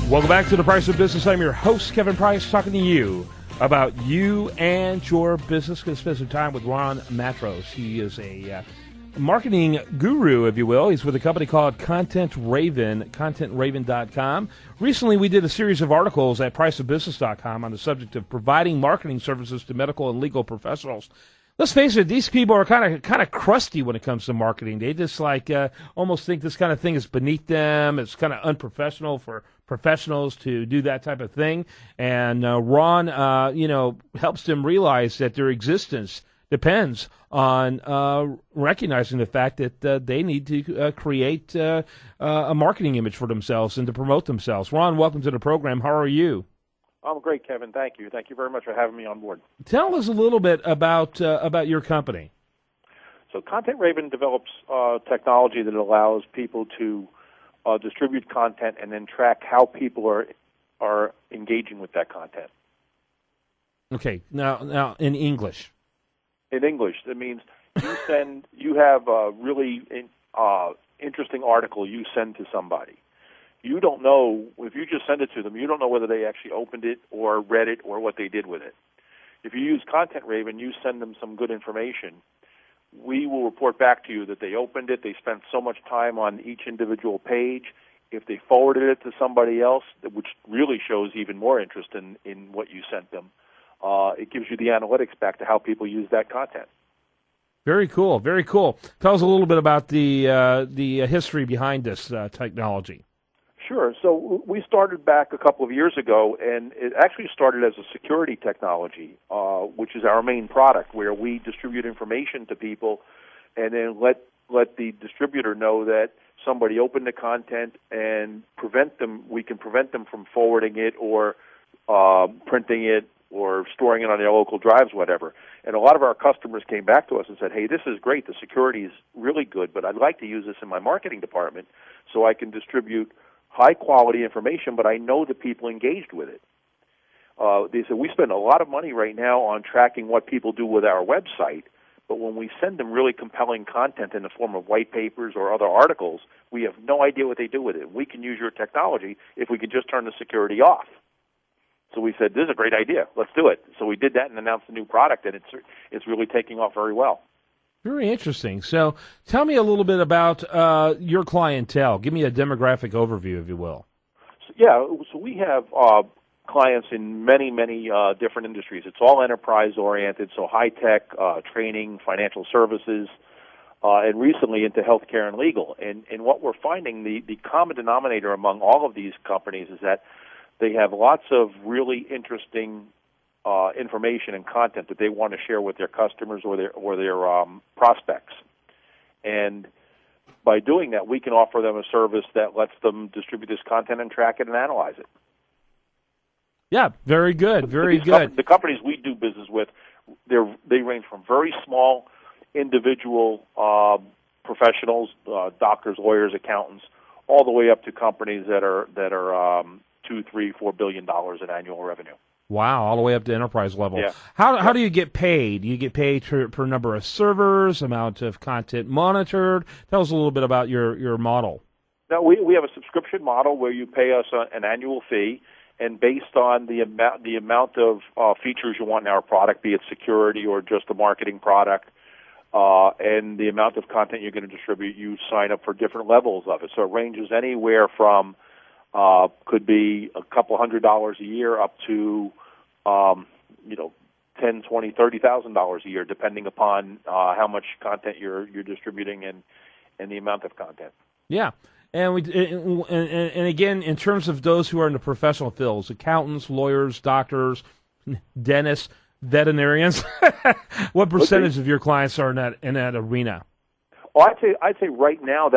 Welcome back to The Price of Business. I'm your host, Kevin Price, talking to you about you and your business. Going to spend some time with Ron Matros. He is a marketing guru, if you will. He's with a company called Content Raven, contentraven.com. Recently, we did a series of articles at priceofbusiness.com on the subject of providing marketing services to medical and legal professionals. Let's face it, these people are kind of crusty when it comes to marketing. They just almost think this kind of thing is beneath them. It's kind of unprofessional for professionals to do that type of thing. And Ron, helps them realize that their existence depends on recognizing the fact that they need to create a marketing image for themselves and to promote themselves. Ron, welcome to the program. How are you? I'm great, Kevin. Thank you. Thank you very much for having me on board. Tell us a little bit about your company. So Content Raven develops technology that allows people to distribute content and then track how people are engaging with that content. Okay. Now in English. In English, that means you have a really interesting article you send to somebody. You don't know, if you just send it to them, you don't know whether they actually opened it or read it or what they did with it. If you use Content Raven, you send them some good information. We will report back to you that they opened it, they spent so much time on each individual page. If they forwarded it to somebody else, which really shows even more interest in what you sent them, it gives you the analytics back to how people use that content. Very cool, very cool. Tell us a little bit about the history behind this technology. Sure. So we started back a couple of years ago, and it actually started as a security technology, which is our main product, where we distribute information to people and then let the distributor know that somebody opened the content and we can prevent them from forwarding it or printing it or storing it on their local drives, whatever. And a lot of our customers came back to us and said, hey, this is great, the security is really good, but I'd like to use this in my marketing department so I can distribute high-quality information, but I know the people engaged with it. They said, we spend a lot of money right now on tracking what people do with our website, but when we send them really compelling content in the form of white papers or other articles, we have no idea what they do with it. We can use your technology if we can just turn the security off. So we said, this is a great idea. Let's do it. So we did that and announced a new product, and it's really taking off very well. Very interesting. So tell me a little bit about your clientele. Give me a demographic overview, if you will. So we have clients in many, many different industries. It's all enterprise-oriented, so high-tech, training, financial services, and recently into healthcare and legal. And what we're finding, the common denominator among all of these companies is that they have lots of really interesting information and content that they want to share with their customers or their prospects. And by doing that, we can offer them a service that lets them distribute this content and track it and analyze it. Yeah, very good, very good. The companies we do business with, they range from very small individual professionals, doctors, lawyers, accountants, all the way up to companies that are $2, $3, $4 billion in annual revenue. Wow, all the way up to enterprise level. Yeah. How do you get paid? Do you get paid per number of servers, amount of content monitored? Tell us a little bit about your model. Now, we have a subscription model where you pay us an annual fee, and based on the amount of features you want in our product, be it security or just a marketing product, and the amount of content you're going to distribute, you sign up for different levels of it. So it ranges anywhere from could be a couple $100 a year up to $10,000, $20,000, $30,000 a year, depending upon how much content you're distributing and the amount of content. Yeah, and again, in terms of those who are in the professional fields, accountants, lawyers, doctors, dentists, veterinarians, what percentage of your clients are in that arena? Well, I'd say right now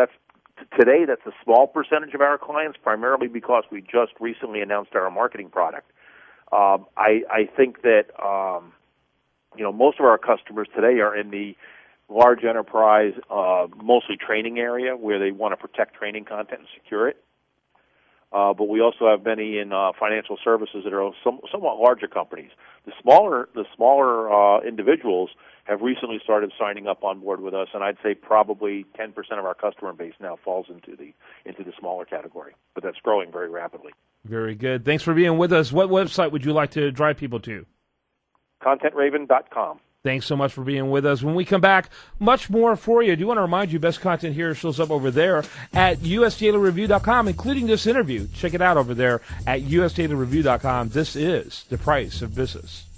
Today, that's a small percentage of our clients, primarily because we just recently announced our marketing product. I think that most of our customers today are in the large enterprise, mostly training area, where they want to protect training content and secure it. But we also have many in financial services that are somewhat larger companies. The smaller individuals have recently started signing up on board with us, and I'd say probably 10% of our customer base now falls into the smaller category, but that's growing very rapidly. Very good. Thanks for being with us. What website would you like to drive people to? ContentRaven.com. Thanks so much for being with us. When we come back, much more for you. I do want to remind you, best content here shows up over there at usdailyreview.com, including this interview. Check it out over there at usdailyreview.com. This is The Price of Business.